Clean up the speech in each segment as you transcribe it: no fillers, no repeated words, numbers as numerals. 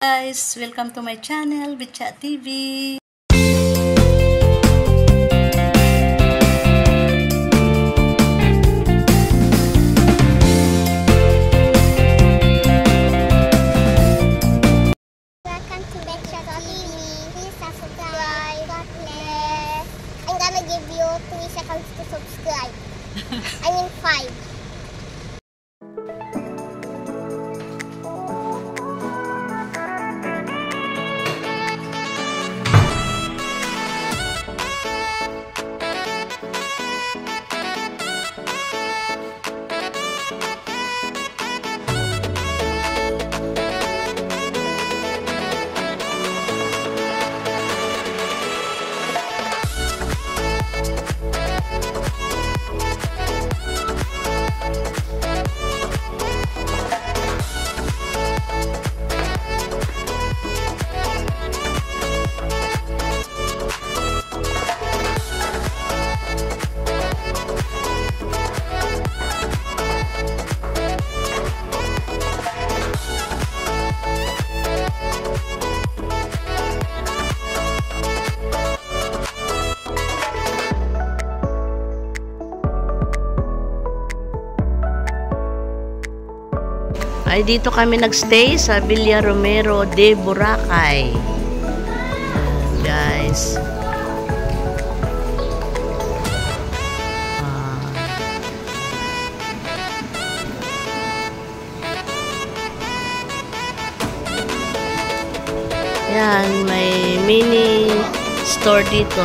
Guys, welcome to my channel, Bitchat TV. Welcome to Bitchat TV. Please subscribe. God bless. I'm gonna give you 3 seconds to subscribe. I mean 5. Ay, dito kami nagstay sa Villa Romero de Boracay. Guys. Yan, may mini store dito.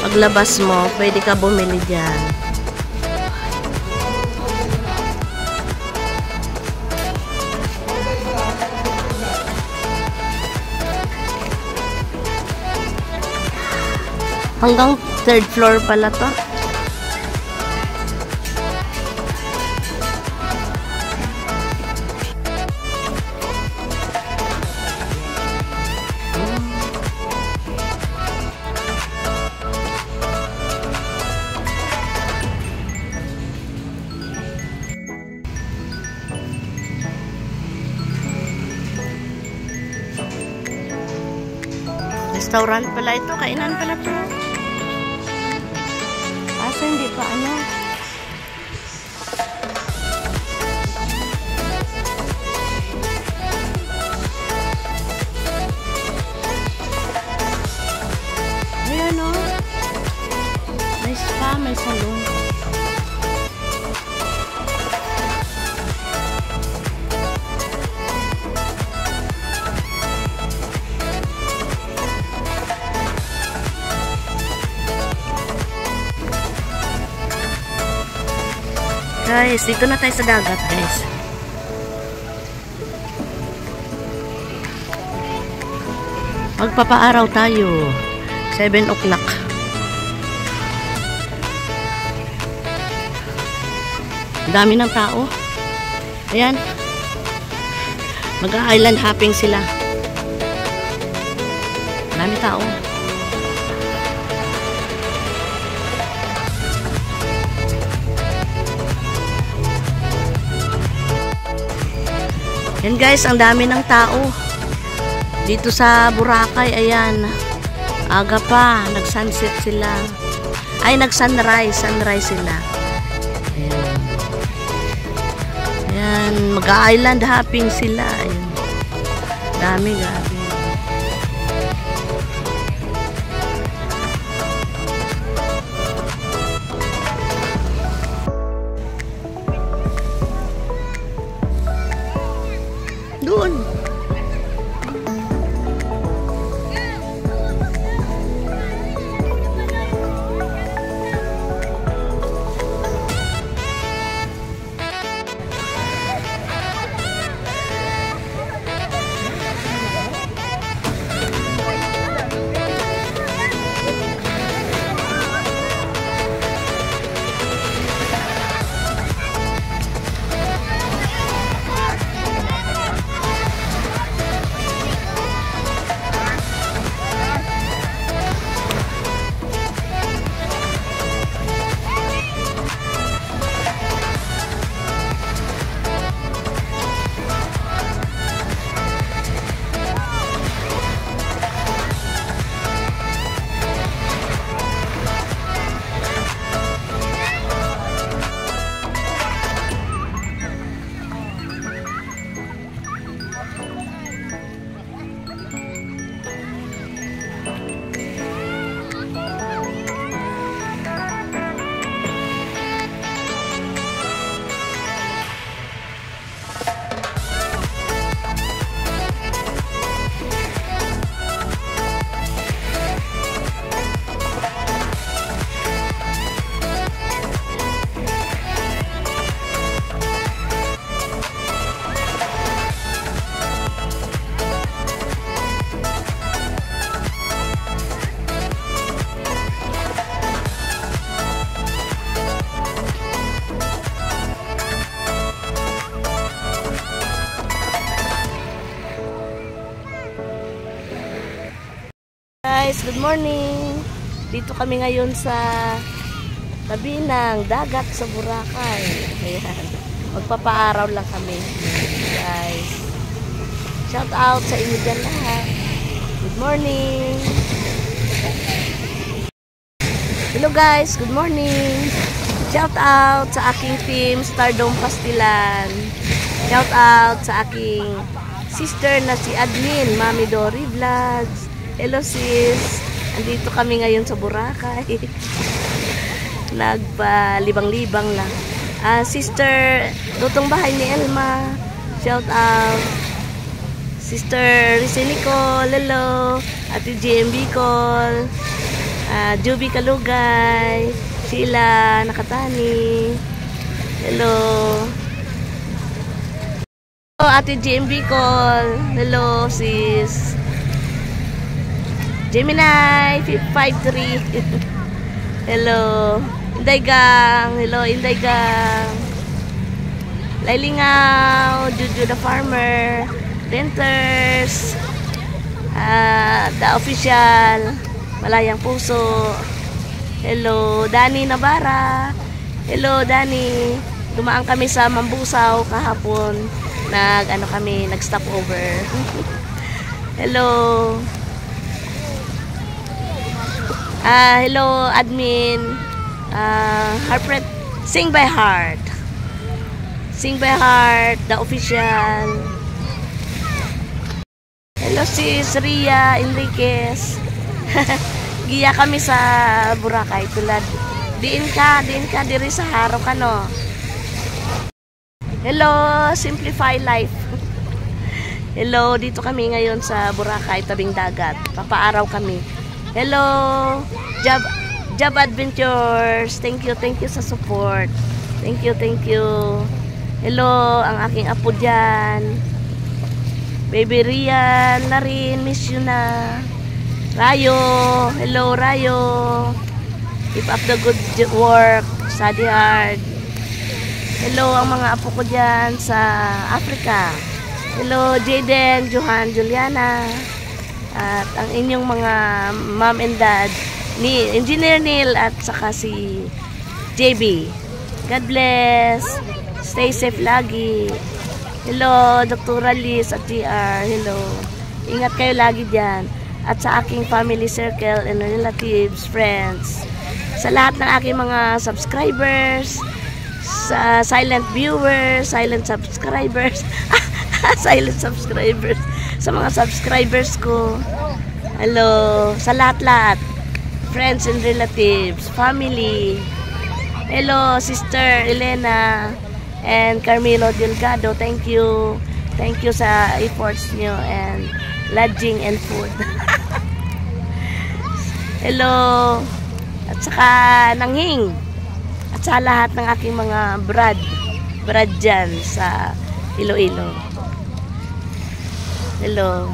Paglabas mo, pwede ka bumili dyan. Hanggang 3rd floor pala to. Restaurant pala ito, kainan pala to. Asa hindi pa ano? Ayan o. May spa, may salon. Guys, dito na tayo sa dagat, guys. Magpapaaraw tayo. 7 o'clock. Dami ng tao. Ayan. Mag-island hopping sila. Dami tao. Yan guys, ang dami ng tao dito sa Boracay. Ayan, aga pa, nag-sunset sila. Ay, nag-sunrise sila. Ayan, ayan, mag-island hopping sila. Ayan, dami gabi. Doon. guys, good morning. Dito kami ngayon sa tabi ng dagat sa Boracay. Ayan. Magpapaaraw lang kami. Guys. Shout out sa inyo dyan lahat. Good morning. Hello guys, good morning. Shout out sa aking team Stardom Pastilan. Shout out sa aking sister na si Admin, Mami Dory Vlogs. Hello sis. Andito kami ngayon sa Boracay. Nagpalibang-libang lang. Sister, lutong bahay ni Elma. Shout out. Sister Rize Nicole, hello. Ate GM Bicol. Juby Kalugay. Sheila Nakatani. Hello. Ate GM Bicol. Hello sis. Gemini 553. Hello. Inday Gang. Hello Inday Gang. Lailingaw. Juju the Farmer. Renters. The Official. Malayang Puso. Hello Dani Nabara. Hello Dani. Dumaan kami sa Mambusaw kahapon. Nag-stop over. Hello. Hello admin. Heartbreak. Sing by Heart. Sing by Heart, the Official. Hello sis Ria Enriquez. Giya kami sa Boracay tulad. Diin ka diri sa Haro ka no. Hello, Simplify Life. Hello, dito kami ngayon sa Boracay, tabing dagat. Papaaraw kami. Hello, Job Adventures. Thank you sa support. Thank you. Hello, ang aking apo dyan. Baby Rian na rin, miss you na. Rayo, hello Rayo. Keep up the good work, study hard. Hello ang mga apo ko dyan sa Africa. Hello Jaden, Johan, Juliana. At ang inyong mga mom and dad ni Engineer Neil at saka si JB. God bless. Stay safe lagi. Hello Dr. Liz at GR. Hello. Ingat kayo lagi dyan. At sa aking family circle and relatives, friends. Sa lahat ng aking mga subscribers, sa silent viewers, silent subscribers, silent subscribers, sa mga subscribers ko. Hello, sa lahat-lahat. Friends and relatives, family. Hello, Sister Elena and Carmelo Delgado. Thank you. Thank you sa efforts nyo and lodging and food. Hello. At saka Nanghing. At sa lahat ng aking mga brad dyan sa Iloilo. Hello.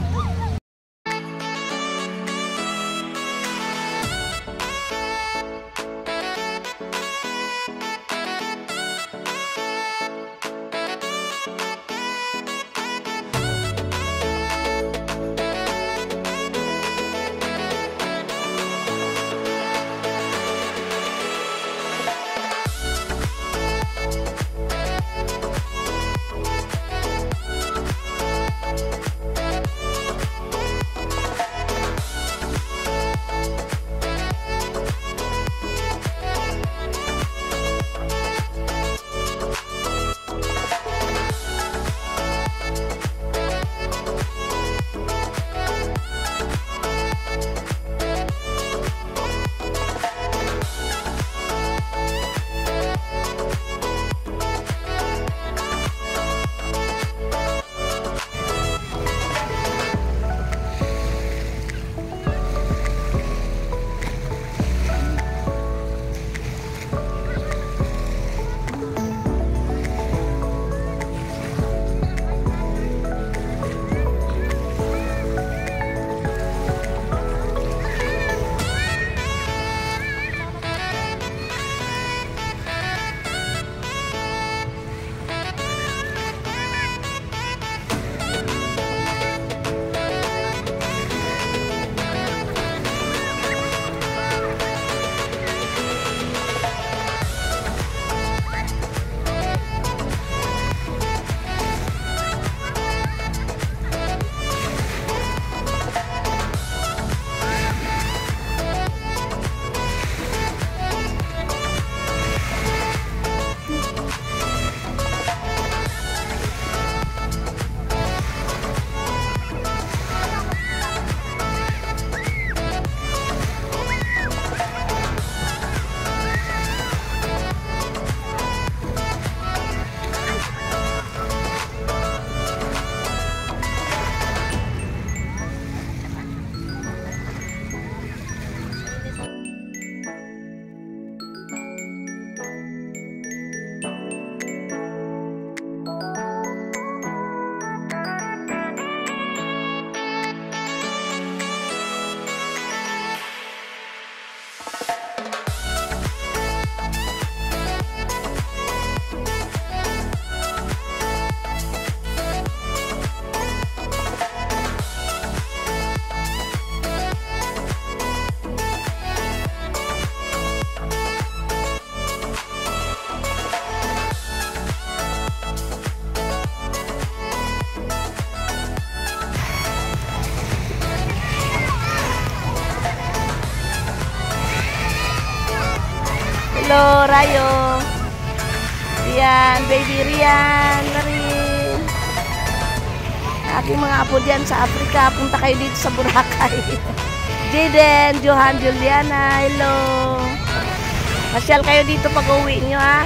Hello, Rayo. Rian, baby Rian na rin. Aking mga apo dyan sa Africa. Punta kayo dito sa Boracay. Jaden, Johan, Juliana. Hello. Masyal kayo dito pag uwi nyo, ha?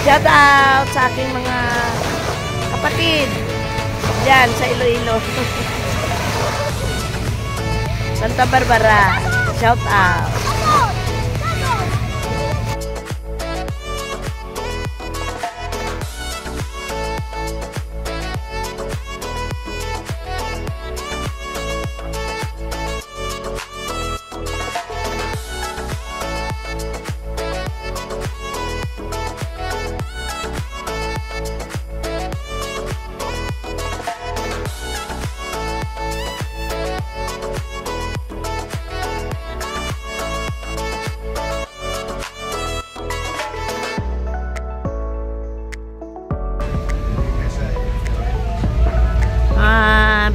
Shout out sa aking mga kapatid dyan sa Iloilo. Santa Barbara. Shout out.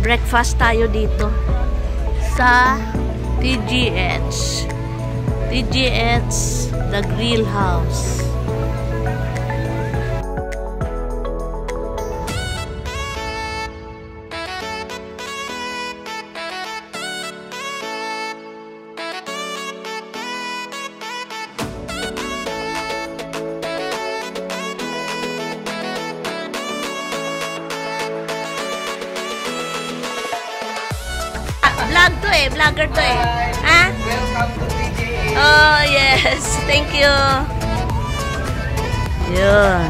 Breakfast tayo dito sa TGH The Grill House. Vlog to eh, vlogger to eh. Ha? Welcome to PJA. Oh, yes. Thank you. Yun.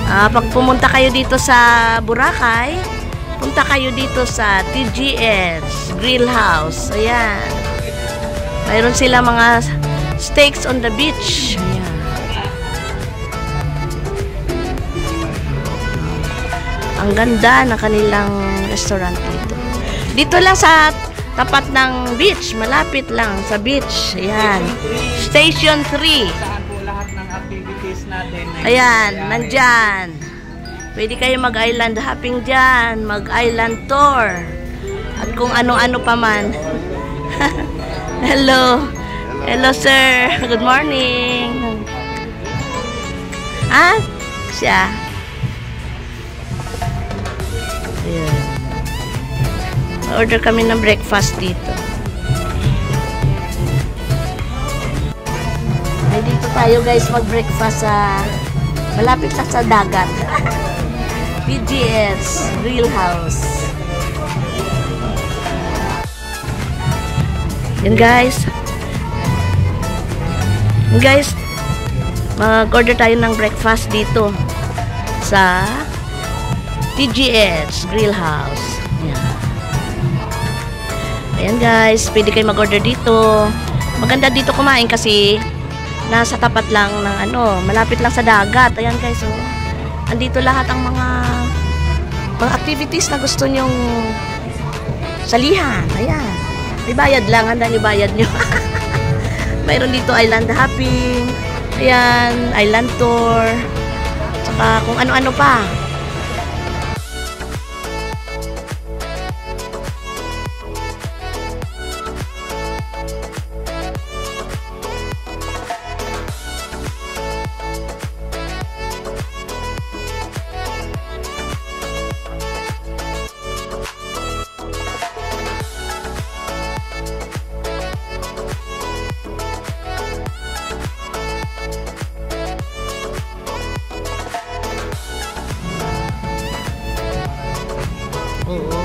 Pag pumunta kayo dito sa Boracay, punta kayo dito sa TGH Grill House. Ayan. Mayroon sila mga steaks on the beach. Ayan. Ang ganda ng kanilang restaurant dito. Dito lang sa tapat ng beach. Malapit lang sa beach. Ayan. Station 3. Saan po lahat ng activities natin? Ayan, nandyan. Pwede kayo mag-island hopping dyan. Mag-island tour. At kung ano-ano pa man. Hello. Hello, sir. Good morning. Ah? Siya. Ayan. Order kami ng breakfast dito. Ay, dito tayo guys mag-breakfast sa malapit lang sa dagat. PGH Grill House. Yan guys. Yan guys. Mag-order tayo ng breakfast dito sa PGH Grill House. Yan. Ayan guys, pwede kayo mag-order dito. Maganda dito kumain kasi nasa tapat lang ng malapit lang sa dagat. Ayan guys, oh. Andito lahat ang mga activities na gusto nyong salihan. Ayan. May bayad lang, handa nyo bayad nyo. Mayroon dito island hopping. Ayan, island tour. Tsaka kung ano-ano pa. Oo.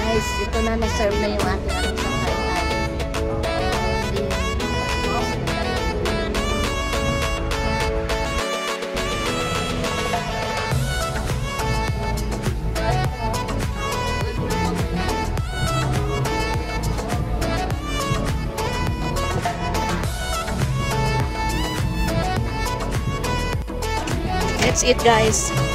Guys, ito na na-serve na yung ating kainan. Let's eat, guys.